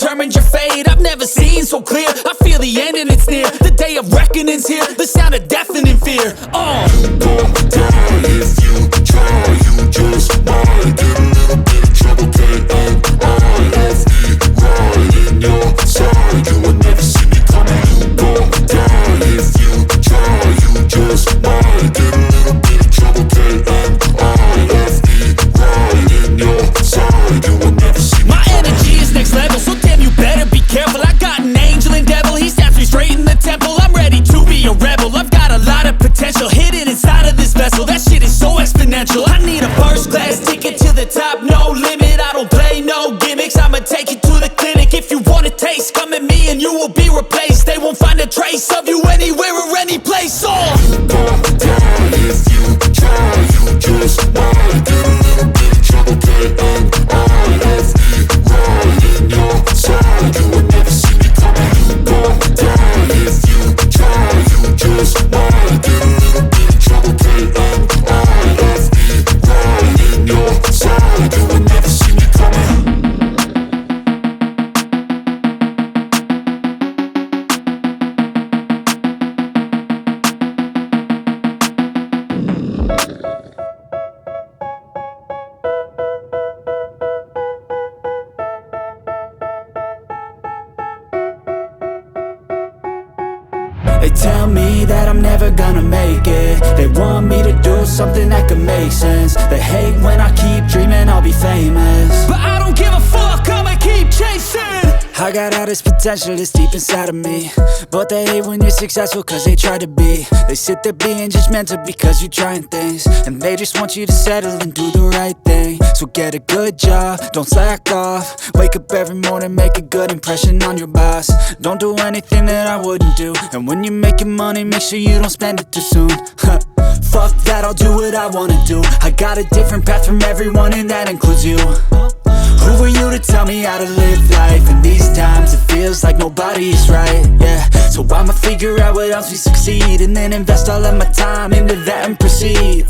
determined your fate. I've never seen so clear. I feel the end and it's near. The day of reckoning's here. The sound of deafening fear. You won't die if you try. You just might get a little bit of trouble. K-N-I-F-E, right in your side. You will never see me coming. You won't die if you try. You just might get a little bit of trouble. K-N-I-F-E, right in your side. You will never see me. My energy is next level, so damn you better be careful. I got an angel and devil, he snaps me straight in the temple. I'm ready to be a rebel. I've got a lot of potential hidden inside of this vessel. That shit is so exponential. I need a first class ticket to the top, no limit. I don't play no gimmicks. I'ma take you to the clinic. If you want a taste, come at me and you will be replaced. They won't find a trace of you anywhere or any place. You won't die if you try. You just might get a little bit of trouble. K-N-I-F-E, right in your side. You will never see me coming. You won't die if you try. You just might get a little bit of trouble. K-N-I-F-E, right in your side. You will never see me coming. They tell me that I'm never gonna make it. They want me to do something that could make sense. They hate when I keep dreaming I'll be famous, but I don't give a fuck, I'ma keep I got all this potential that's deep inside of me, but they hate when you're successful cause they try to be. They sit there being judgmental because you're trying things, and they just want you to settle and do the right thing. So get a good job, don't slack off. Wake up every morning, make a good impression on your boss. Don't do anything that I wouldn't do, and when you're making money, make sure you don't spend it too soon. Fuck that, I'll do what I wanna do. I got a different path from everyone, and that includes you. Who are you to tell me how to live life? In these times it feels like nobody is right, yeah. So I'ma figure out what else we succeed, and then invest all of my time into that and proceed.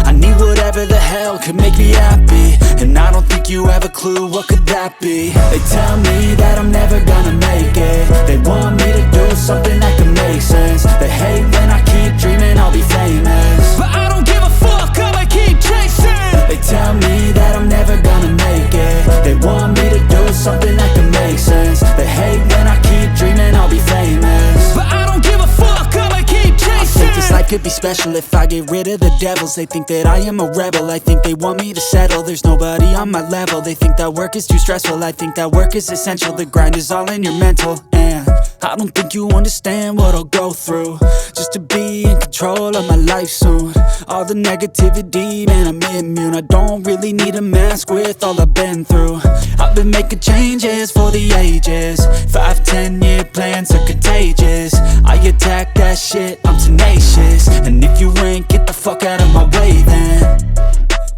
I need whatever the hell could make me happy, and I don't think you have a clue what could that be. They tell me that I'm never gonna make it. They want me to do something that can make sense. They hate when I keep dreaming I'll be famous, but I don't give a fuck, I'ma keep chasing. They tell me that I'm never gonna make it. They want me to do something that can make sense. They hate when I keep dreaming I'll be famous, but I don't give a fuck, I'ma keep chasing. I think this life could be special if I get rid of the devils. They think that I am a rebel, I think they want me to settle. There's nobody on my level. They think that work is too stressful, I think that work is essential. The grind is all in your mental, and I don't think you understand what I'll go through just to be in control of my life soon. All the negativity, man, I'm immune. I don't really need a mask with all I've been through. I've been making changes for the ages. 5-10 year plans are contagious. I attack that shit, I'm tenacious. And if you ain't, get the fuck out of my way then.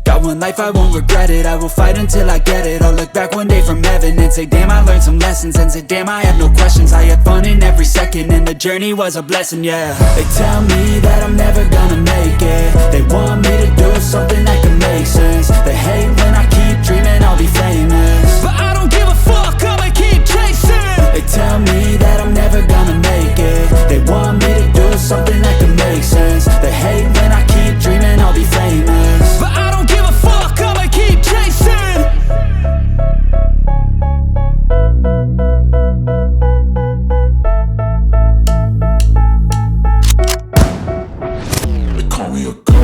Got one life, I won't regret it. I will fight until I get it. I'll look back one day from heaven and say, damn, I learned some lessons. And say, damn, I had no questions. I had fun in every second, and the journey was a blessing, yeah. They tell me that I'm never gonna make it. They want me to do something that can make sense. They hate when I keep dreaming I'll be famous, but I don't give a fuck, I'ma keep chasing. They tell me that I'm never gonna make it. They want me to do something that can make sense. They hate when I keep dreaming I'll be famous, but I don't give a fuck, I'ma keep chasing. They call me a god.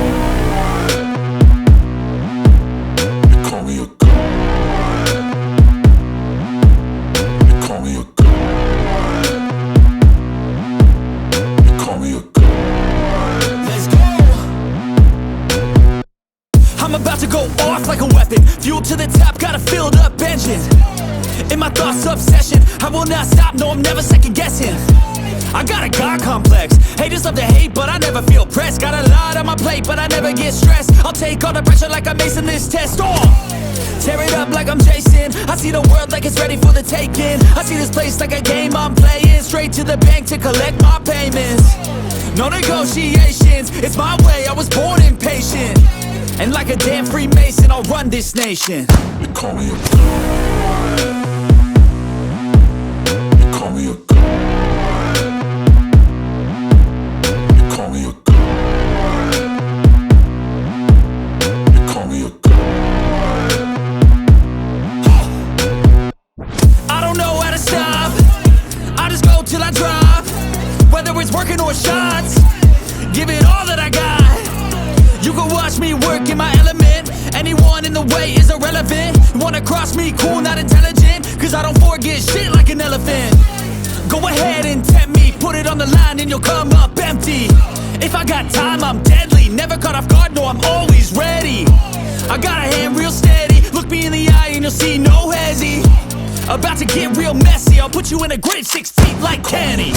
They call me a god. They call me a god. They call me a god. Let's go. I'm about to go off like a weapon, fuel to the top, got a filled up engine. In my thoughts, obsession, I will not stop, no, I'm never second guessing. I got a God complex, haters love to hate, but I never feel pressed. Got a lot on my plate, but I never get stressed. I'll take all the pressure like I'm acing this test. Tear it up like I'm Jason. I see the world like it's ready for the taking. I see this place like a game I'm playing. Straight to the bank to collect my payments. No negotiations, it's my way, I was born impatient. And like a damn Freemason, I'll run this nation. They call me a god. They call me a god. They call me a god. They call me a god. I don't know how to stop, I just go till I drop. Whether it's working or shots, give it all that I got. You can watch me work in my element. Anyone in the way is irrelevant. You wanna cross me, cool, not intelligent, cause I don't forget shit like an elephant. Go ahead and tempt me, put it on the line and you'll come up empty. If I got time, I'm deadly, never caught off guard, no, I'm always ready. I got a hand real steady, look me in the eye and you'll see no hezzy. About to get real messy, I'll put you in a grave 6 feet like Kenny.